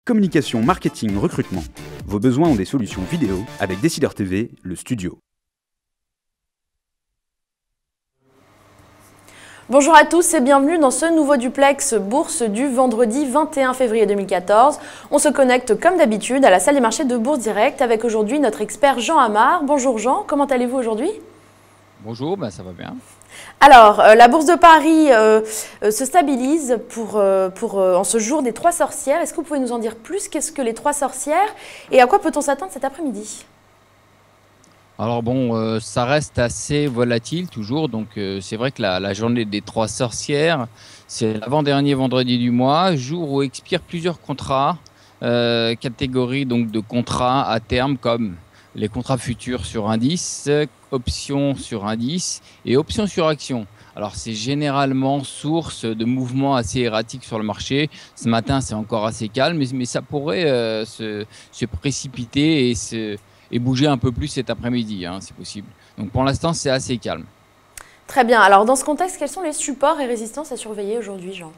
Communication, marketing, recrutement. Vos besoins ont des solutions vidéo avec Décideur TV, le studio. Bonjour à tous et bienvenue dans ce nouveau duplex bourse du vendredi 21 février 2014. On se connecte comme d'habitude à la salle des marchés de Bourse Direct avec aujourd'hui notre expert Jean Amar. Bonjour Jean, comment allez-vous aujourd'hui? Bonjour, ça va bien. Alors, la Bourse de Paris se stabilise en ce jour des Trois Sorcières. Est-ce que vous pouvez nous en dire plus? Qu'est-ce que les Trois Sorcières et à quoi peut-on s'attendre cet après-midi? Alors ça reste assez volatile toujours. Donc c'est vrai que la journée des Trois Sorcières, c'est l'avant-dernier vendredi du mois, jour où expirent plusieurs contrats, catégories donc de contrats à terme comme les contrats futurs sur indice, options sur indice et options sur action. Alors c'est généralement source de mouvements assez erratiques sur le marché. Ce matin c'est encore assez calme, mais ça pourrait se précipiter et bouger un peu plus cet après-midi, c'est possible. Donc pour l'instant c'est assez calme. Très bien, alors dans ce contexte, quels sont les supports et résistances à surveiller aujourd'hui, Jean?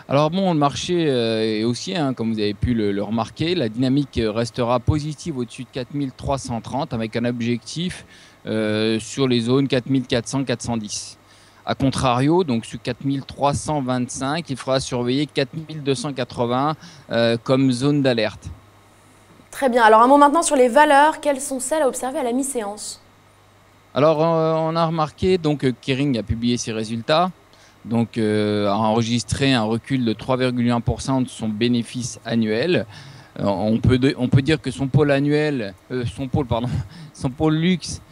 Alors le marché est aussi, comme vous avez pu le remarquer, la dynamique restera positive au-dessus de 4330 avec un objectif sur les zones 4400-410. A contrario, donc sur 4325, il faudra surveiller 4280 comme zone d'alerte. Très bien, alors un mot maintenant sur les valeurs, quelles sont celles à observer à la mi-séance? Alors on a remarqué donc Kering a publié ses résultats. Donc, a enregistré un recul de 3,1% de son bénéfice annuel. On peut dire que son pôle annuel, son pôle luxe,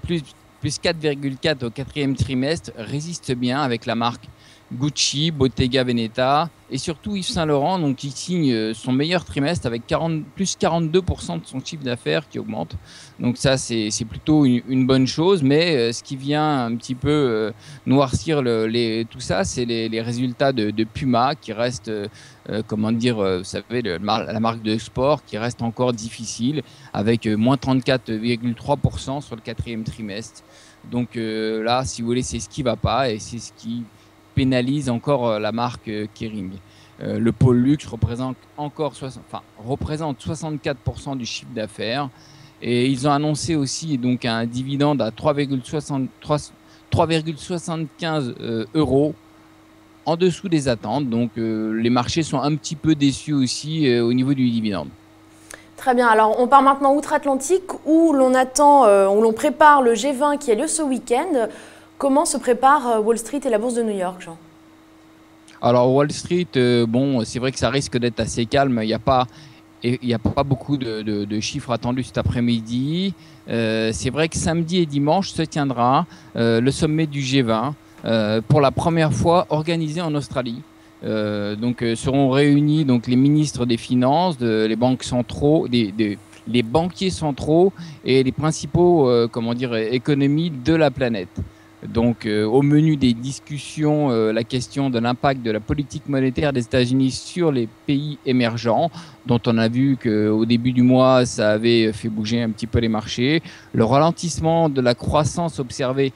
plus 4,4 au quatrième trimestre, résiste bien avec la marque Gucci, Bottega Veneta et surtout Yves Saint Laurent, donc qui signe son meilleur trimestre avec plus 42% de son chiffre d'affaires qui augmente. Donc ça c'est plutôt une bonne chose, mais ce qui vient un petit peu noircir tout ça, c'est les résultats de Puma qui reste, vous savez, la marque de sport qui reste encore difficile avec moins 34,3% sur le quatrième trimestre. Donc là, si vous voulez, c'est ce qui ne va pas et c'est ce qui pénalise encore la marque Kering. Le pôle luxe représente 64% du chiffre d'affaires et ils ont annoncé aussi donc un dividende à 3,75 euros en dessous des attentes. Donc les marchés sont un petit peu déçus aussi au niveau du dividende. Très bien, alors on part maintenant outre-Atlantique où l'on prépare le G20 qui a lieu ce week-end. Comment se prépare Wall Street et la bourse de New York, Jean? Alors Wall Street, c'est vrai que ça risque d'être assez calme. Il n'y a pas beaucoup de chiffres attendus cet après-midi. C'est vrai que samedi et dimanche se tiendra le sommet du G20 pour la première fois organisé en Australie. Seront réunis donc les ministres des Finances, les banques centraux, les banquiers centraux et les principaux économies de la planète. Donc, au menu des discussions, la question de l'impact de la politique monétaire des États-Unis sur les pays émergents, dont on a vu qu'au début du mois, ça avait fait bouger un petit peu les marchés, le ralentissement de la croissance observée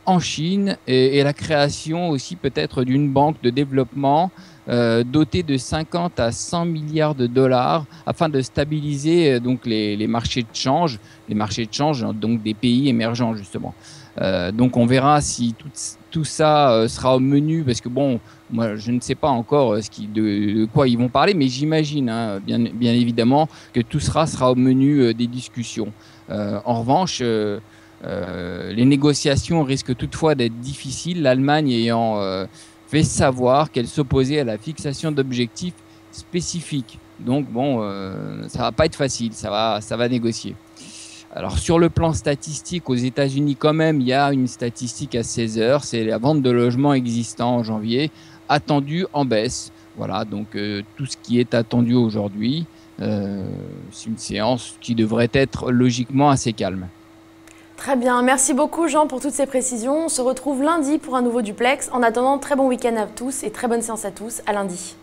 en Chine et la création aussi peut-être d'une banque de développement dotée de 50 à 100 milliards de dollars afin de stabiliser donc les marchés de change, donc des pays émergents justement. Donc on verra si tout ça sera au menu, parce que moi je ne sais pas encore de quoi ils vont parler, mais j'imagine bien évidemment que tout sera au menu des discussions. En revanche, les négociations risquent toutefois d'être difficiles, l'Allemagne ayant fait savoir qu'elle s'opposait à la fixation d'objectifs spécifiques. Donc ça va pas être facile, ça va négocier. Alors sur le plan statistique, aux États-Unis quand même, il y a une statistique à 16 heures, c'est la vente de logements existants en janvier, attendue en baisse. Voilà, donc tout ce qui est attendu aujourd'hui, c'est une séance qui devrait être logiquement assez calme. Très bien, merci beaucoup Jean pour toutes ces précisions. On se retrouve lundi pour un nouveau duplex. En attendant, très bon week-end à tous et très bonne séance à tous. À lundi.